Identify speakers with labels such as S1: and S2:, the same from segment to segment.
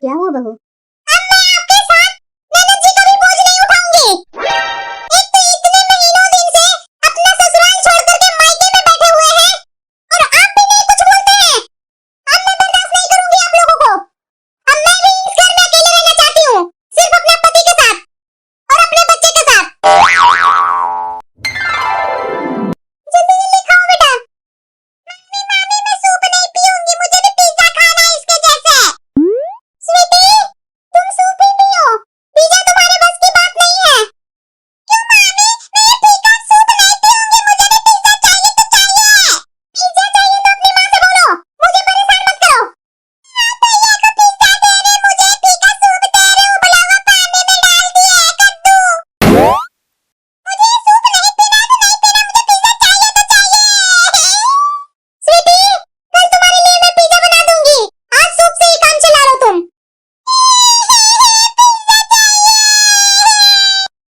S1: क्या हुआ बहू?
S2: अब मैं आपके साथ ननद जी का भी बोझ नहीं उठाऊंगी। एक तो इतने महीनों दिन से अपना ससुराल छोड़ करके मायके में बैठे हुए हैं और आप भी नहीं कुछ बोलते हैं। अब मैं बर्दाश्त नहीं करूंगी आप लोगों को। अब मैं भी इस घर में अकेले रहना चाहती हूँ, सिर्फ अपने पति के साथ और अपने बच्चे के साथ। जल्दी जल्दी खाओ बेटा। मम्मी मामी मैं सूप नहीं पीऊंगी, मुझे भी पिज्जा खाना है इसके जैसे। स्वीटी तुम सूप ही पियो, पिज्जा तुम्हारे बस की बात नहीं है। क्यों मामी, मैं फीका सूप नहीं पीऊंगी, मुझे भी पिज्जा चाहिए तो चाहिए। पिज्जा चाहिए तो अपनी माँ से बोलो, मुझे परेशान मत करो। माँ भैया को पिज्जा दे रहे, मुझे फीका सूप दे रहे, उबला हुआ पानी में डाल दिया है कद्दू। मुझे सूप नहीं पीना तो नहीं पीना, मुझे पिज्जा चाहिए तो चाहिए। स्वीटी कल तुम्हारे लिए मैं पिज्जा बना दूंगी, आज सूप से ही काम चला लो तुम।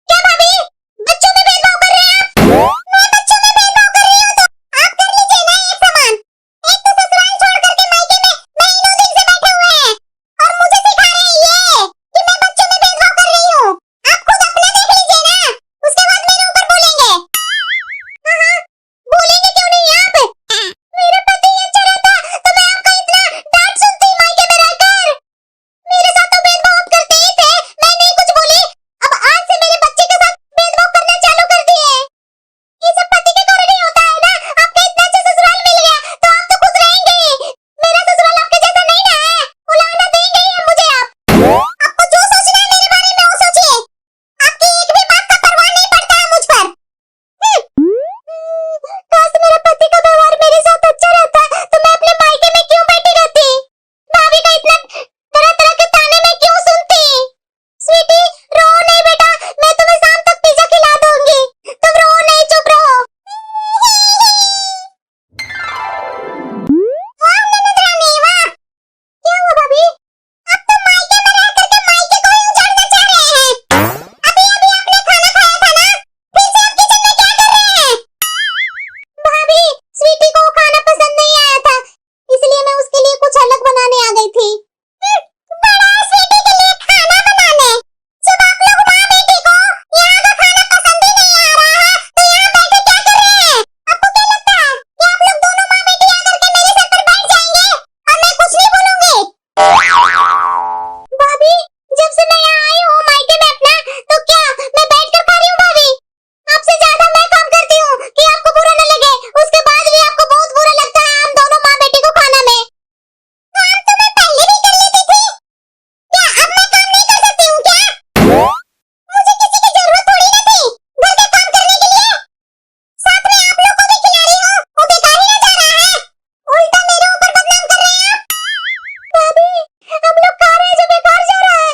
S2: क्या भाभी, बच्चों में भेदभाव कर रहे हैं आप? मैं बच्चों में भेदभाव कर रही हूँ तो आप कर लीजिए ना एक समान। एक तो ससुराल छोड़ करके मायके में महीनों दिन से बैठे हुए हैं और मुझे सिखा रहे हैं ये कि मैं बच्चों में भेदभाव कर रही हूँ। आप खुद अपना देख लीजिए ना, उसके बाद मेरे ऊपर बोलेंगे। हाँ हाँ, बोलेंगे क्यों नहीं आप? मेरा पति अच्छा रहता तो मैं आपका इतना डांट सुनती मायके में रहकर। मेरे साथ तो भेदभाव आप करते ही थे, मैं नहीं कुछ बोली। अब आज से मेरे बच्चे के साथ भेदभाव करना चालू कर दिए। ये सब पति के कारण ही होता है ना। आपका इतना अच्छा ससुराल मिल गया तो आप तो खुश रहेंगे ही। मेरा ससुराल आपके जैसा नहीं ना है, उलाहना देंगे ही हम मुझे आप। आपको जो सोचना है मेरे बारे में वो सोचिए, आपकी एक भी बात का परवाह नहीं पड़ता है मुझ पर। काश मेरे पति का व्यवहार मेरे साथ अच्छा रहता तो मैं अपने मायके में क्यों बैठी रहती? भाभी का इतना तरह तरह के ताने मैं क्यों सुनती? स्वीटी रो नहीं बेटा, मैं तुम्हें शाम तक पिज्जा खिला दूंगी, तुम रो नहीं, चुप रहो। वाह ननद रानी वाह। क्या हुआ भाभी? अब तो मायके में रह करके मायके को ही उजाड़ना चाह रहे हैं। अभी अभी आपने खाना खाया था ना, फिर से आप किचन में क्या कर रहे हैं? भाभी स्वीटी को खाना पसंद नहीं आया था, इसलिए मैं उसके लिए कुछ अलग बनाने आ गई थी। बड़ा स्वीटी के लिए खाना बनाने, जब आप लोग माँ बेटी को यहाँ का खाना पसंद ही नहीं आ रहा है तो यहाँ बैठे क्या कर रहे हैं? आपको क्या लगता है कि आप लोग दोनों माँ बेटी आकर के मेरे सर पर बैठ जाएंगे और मैं कुछ नहीं बोलूंगी? भाभी जब से मैं यहाँ आई हूँ मायके में अपना, तो क्या मैं बैठ कर खा रही हूँ? भाभी आपसे ज्यादा मैं काम करती हूँ कि आपको बुरा न लगे, उसके बाद भी आपको बहुत बुरा लगता है हम दोनों माँ बेटी को खाना में। काम तो मैं पहले भी कर लेती थी, क्या अब मैं काम नहीं कर सकती हूँ क्या? मुझे किसी की जरूरत थोड़ी ना थी घर के काम करने के लिए। साथ में आप लोग को भी खिला रही हूँ, वो बेकार ही ना जा रहा है, उल्टा मेरे ऊपर बदनाम कर रहे हैं आप। भाभी हम लोग खा रहे हैं जो बेकार जा रहा है।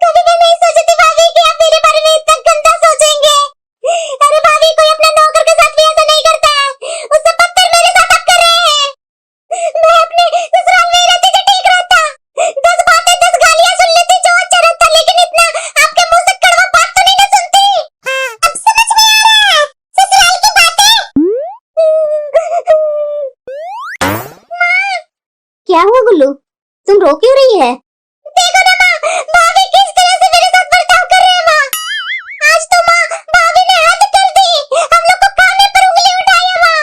S2: कभी मैं नहीं सोची थी भाभी कि आप मेरे बारे में इतना गंदा सोचेंगे। अरे भाभी कोई अपने नौकर के साथ भी ऐसा नहीं करता है, उससे बदतर मेरे साथ आप कर रहे हैं। मैं अपने ससुराल में ही रहती जो ठीक रहता, 10 बातें 10 गालियां सुन लेती जो अच्छा रहता, लेकिन इतना आपके मुंह से कड़वा बात तो नहीं ना सुनती। अब समझ में आ रहा है ससुराल की बातें।
S1: क्या हुआ गुल्लू, तुम रो क्यों रही है?
S2: देखो ना माँ, भाभी किस तरह से मेरे साथ बर्ताव कर रहे हैं माँ। आज तो माँ भाभी ने हद कर दी, हम लोग को खाने पर उंगली उठाई है माँ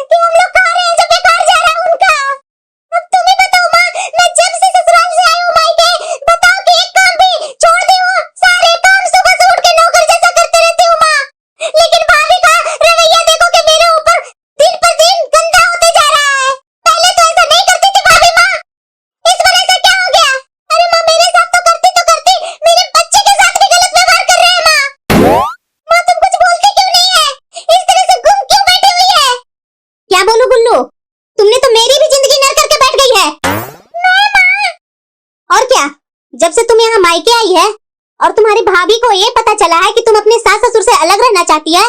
S2: कि हम लोग खा रहे हैं जो बेकार जा रहा है उनका। अब तुम ही बताओ माँ, मैं जब से ससुराल से आई हूँ मायके, बताओ कि एक काम भी छोड़ दी हूँ? सारे काम सुबह से उठ के नौकर जैसा करते रहती हूँ माँ, लेकिन भाभी का रवैया देखो कि मेरे ऊपर दिन पर दिन गंदा होते जा रहा है। पहले तो ऐसा नहीं करती थी भाभी माँ, इस बार ऐसा क्या हो गया? अरे माँ मेरे साथ तो करती, मेरे बच्चे के साथ भी गलत व्यवहार कर रहे हैं माँ। माँ तुम कुछ बोलते क्यों नहीं है? इस तरह से गुम क्यों बैठी हुई है?
S1: क्या बोलूं गुल्लू, तुमने तो मेरी भी जिंदगी नरक करके बैठ गई है।
S2: नहीं माँ।
S1: और क्या, जब से तुम यहाँ मायके आई है और तुम्हारी भाभी को ये पता चला है कि तुम अपने सास ससुर से अलग रहना चाहती है,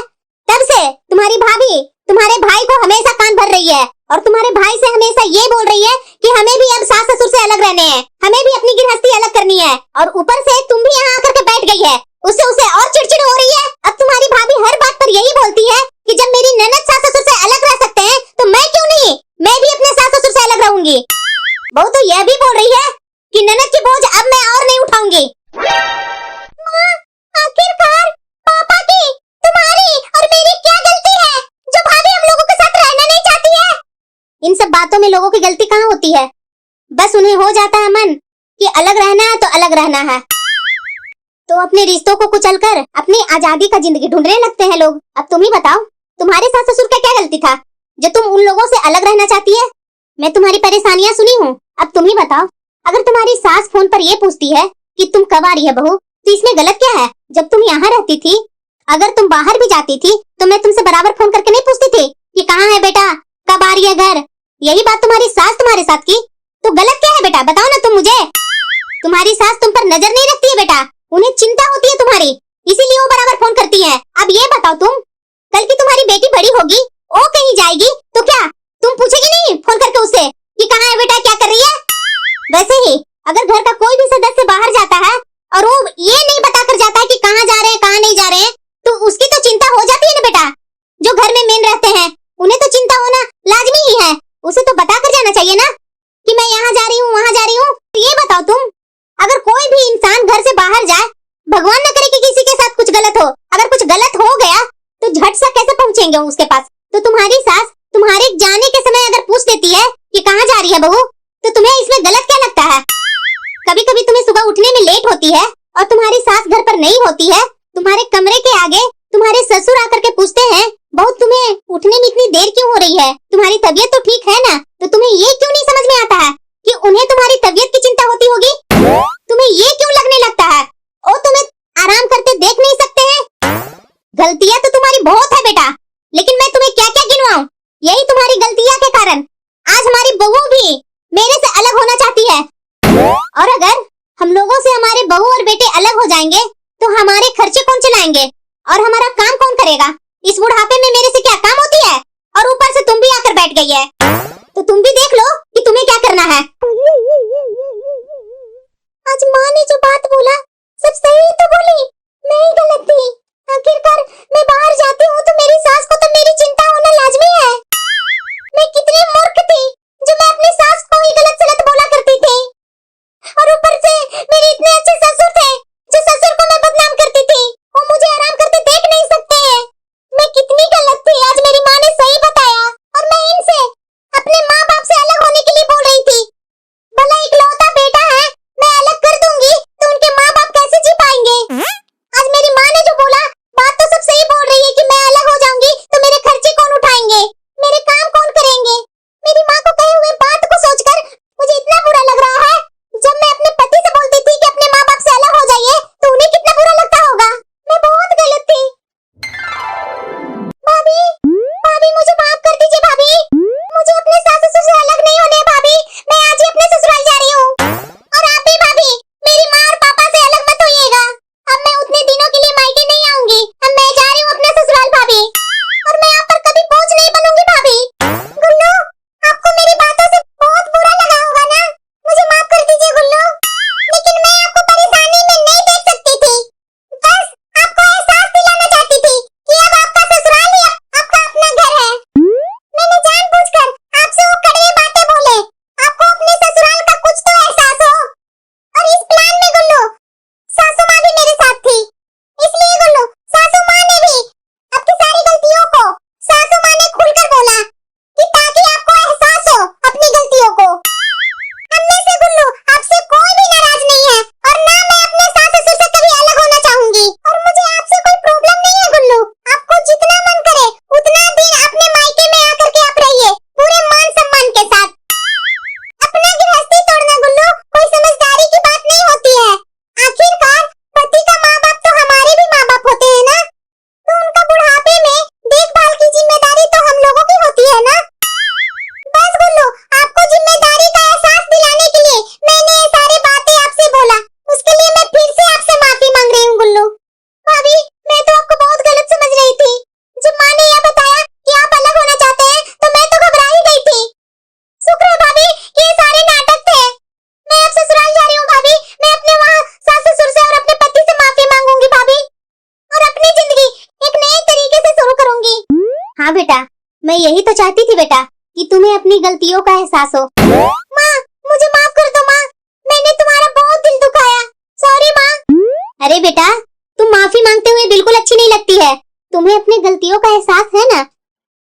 S1: तब से तुम्हारी भाभी तुम्हारे भाई को हमेशा कान भर रही है और तुम्हारे भाई से हमेशा ये बोल रही है कि हमें भी अब सास ससुर से अलग रहने हैं, हमें भी अपनी गृहस्थी अलग करनी है। और ऊपर से तुम भी यहाँ आकर के बैठ गई है, उससे उसे और चिड़चिड़ हो रही है। अब तुम्हारी भाभी हर बात पर यही बोलती है कि जब मेरी ननद सास ससुर से अलग रह सकते हैं तो मैं क्यों नहीं, मैं भी अपने सास ससुर से अलग रहूंगी। बहू तो यह भी बोल रही है कि ननद की बोझ अब मैं और नहीं उठाऊंगी।
S2: माँ, आखिरकार पापा की, तुम्हारी और मेरी क्या गलती है जो भाभी हम लोगों के साथ रहना नहीं चाहती है?
S1: इन सब बातों में लोगों की गलती कहाँ होती है? बस उन्हें हो जाता है मन कि अलग रहना है तो अलग रहना है, तो अपने रिश्तों को कुचल कर अपनी आजादी का जिंदगी ढूंढने लगते हैं लोग। अब तुम ही बताओ, तुम्हारे सास ससुर का क्या गलती था जो तुम उन लोगों से अलग रहना चाहती है? मैं तुम्हारी परेशानियां सुनी हूँ, अब तुम ही बताओ। अगर तुम्हारी सास फोन पर ये पूछती है कि तुम कब आ रही है बहू, तो इसमें गलत क्या है? जब तुम यहाँ रहती थी, अगर तुम बाहर भी जाती थी तो मैं तुमसे बराबर फोन करके नहीं पूछती थी कि कहाँ है बेटा, कब आ रही है घर? यही बात तुम्हारी सास तुम्हारे साथ की, तो गलत क्या है बेटा? बताओ ना तुम मुझे। तुम्हारी सास तुम पर नजर नहीं रखती है बेटा, उन्हें चिंता होती है तुम्हारी, इसीलिए वो बराबर फोन करती है। अब ये बताओ तुम, कल की तुम्हारी बेटी बड़ी होगी, वो कहीं जाएगी तो क्या तुम पूछेगी नहीं फोन करके उससे कि कहाँ है बेटा, क्या कर रही है? वैसे ही अगर घर का कोई भी सदस्य बाहर जाता है और वो ये नहीं बताकर जाता है कि कहाँ जा रहे हैं कहाँ नहीं जा रहे हैं, तो उसकी तो चिंता हो जाती है ना बेटा। जो घर में मेन रहते हैं उन्हें तो चिंता होना लाजमी ही है, उसे तो बता कर जाना चाहिए ना कि मैं यहाँ जा रही हूँ वहाँ जा रही हूँ। तो ये बताओ तुम, अगर कोई भी इंसान घर से बाहर जाए, भगवान न करे कि किसी के साथ कुछ गलत हो, अगर कुछ गलत हो गया तो झट से कैसे पहुँचेंगे उसके पास? तो तुम्हारी सास तुम्हारे जाने के समय अगर पूछ देती है कि कहाँ जा रही है बहू, तो तुम्हें इसमें गलत क्या लगता है? कभी कभी तुम्हें सुबह उठने में लेट होती है और तुम्हारी सास घर पर नहीं होती है, तुम्हारे कमरे के आगे तुम्हारे ससुर आकर के पूछते हैं बहुत तुम्हें उठने में इतनी देर क्यों हो रही है, तुम्हारी तबीयत तो ठीक है ना? तो तुम्हें ये क्यों नहीं समझ में आता है कि उन्हें तुम्हारी तबीयत की चिंता होती होगी? तुम्हें ये क्यों लगने लगता है ओ तुम्हें आराम करते देख नहीं सकते हैं? गलतियां तो तुम्हारी बहुत है बेटा, लेकिन मैं तुम्हें क्या क्या गिनवाऊं? यही तुम्हारी गलतियां के कारण आज हमारी बहू भी मेरे से अलग होना चाहती है, और अगर हम लोगों से हमारे बहू और बेटे अलग हो जाएंगे तो हमारे खर्चे कौन चलाएंगे और हमारा काम कौन करेगा? इस बुढ़ापे में मेरे से क्या काम होती है? और ऊपर से तुम भी आकर बैठ गई है, तो तुम भी देख लो कि तुम्हें क्या करना है।
S2: आज माँ ने जो बात बोला सब सही तो बोली, मैं ही गलत थी। आखिरकार मैं बाहर जाती हूँ तो मेरी सास को तो मेरी चिंता होना लाजमी है। मैं कितनी मूर्ख थी जो मैं अपनी सास को ही गलत सलत बोला करती थी, और ऊपर से मेरे इतने अच्छे ससुर थे जो ससुर को मैं बदनाम करती थी, वो मुझे आराम करते देख नहीं सकते हैं। मैं कितनी गलत थी, आज मेरी माँ ने सही बताया, और मैं इनसे अपने माँ बाप से अलग होने के लिए बोल रही थी। भला इकलौता बेटा है, मैं अलग कर दूंगी तो उनके माँ बाप कैसे जी पाएंगे? आज मेरी माँ ने जो बोला बात तो सब सही बोल रही है कि मैं अलग हो जाऊंगी तो मेरे खर्चे कौन उठाएंगे, मेरे काम कौन करेंगे? मेरी माँ को कहे हुए बात को सोचकर मुझे इतना बुरा लग रहा है। जब मैं अपने पति से बोलती थी कि अपने माँ बाप से अलग हो जाइए तो उन्हें कितना बुरा लगता होगा। मैं बहुत गलत थी। भाभी, भाभी मुझे माफ कर दीजिए भाभी, मुझे अपने सास ससुर से अलग नहीं होने है भाभी, मैं आज ही अपने ससुराल जा रही हूँ। और आप भी भाभी, मेरी माँ और पापा से अलग मत होइएगा, अब मैं उतने दिनों के लिए मायके नहीं आऊंगी, अब मैं जा रही हूँ अपने ससुराल भाभी, और मैं आप पर कभी बोझ नहीं बनूंगी भाभी। गुल्लू, आपको मेरी बातों से बहुत बुरा लगा होगा ना, मुझे माफ कर दीजिए गुल्लू, लेकिन मैं आपको परेशानी में नहीं देख सकती थी, बस आपको एहसास दिलाना चाहती थी कि अब आपका ससुराल ही आपका अपना घर है। मैंने जानबूझकर आपसे वो कड़वी बातें बोले, आपको अपने ससुराल का कुछ तो एहसास हो। और इस प्लान में गुल्लू, सासू माँ भी मेरे साथ थी, इसलिए गुल्लू सासू माँ ने भी आपकी सारी गलतियों को सासू माँ ने खुलकर बोला कि ताकि आपको एहसास हो अपनी गलतियों को। हम में से गुल्लू आपसे कोई भी नाराज नहीं है, और ना मैं अपने सास ससुर से कभी अलग होना चाहूंगी, और मुझे आपसे कोई प्रॉब्लम नहीं है गुल्लू, आपको जितना मन करे उतना दिन अपने मायके में आकर के आप रहिए पूरे मान सम्मान के साथ। अपना गृहस्थी तोड़ना गुल्लू कोई समझदारी की बात नहीं होती है, आखिरकार पति का माँ बाप तो हमारे भी माँ बाप होते हैं ना, तो उनका बुढ़ापे में देखभाल की जिम्मेदारी तो हम लोगों की होती है ना। बस गुल्लू, आपको जिम्मेदारी का एहसास दिलाने के लिए मैंने ये सारी बातें आपसे बोला, उसके लिए मैं फिर से आपसे माफी मांग रही हूँ गुल्लू। भाभी, मैं तो आपको बहुत गलत समझ रही थी, जब माँ ने यह बताया कि आप अलग होना चाहते हैं तो मैं तो घबरा ही गई थी। शुक्र है भाभी, ये सारे नाटक थे। मैं अब ससुराल जा रही हूँ भाभी, मैं अपने वहाँ सास ससुर से और अपने पति से माफी मांगूंगी भाभी, और अपनी जिंदगी एक नए तरीके से शुरू करूंगी।
S1: हाँ बेटा, मैं यही तो चाहती थी बेटा कि तुम्हें अपनी गलतियों का एहसास हो।
S2: माँ, मुझे माफ कर दो माँ, मैंने तुम्हारे
S1: अरे बेटा, तुम माफी मांगते हुए बिल्कुल अच्छी नहीं लगती है। तुम्हें अपनी गलतियों का एहसास है ना?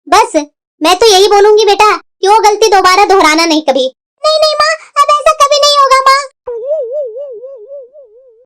S1: बस मैं तो यही बोलूंगी बेटा कि वो गलती दोबारा दोहराना नहीं कभी।
S2: नहीं नहीं माँ, अब ऐसा कभी नहीं होगा माँ।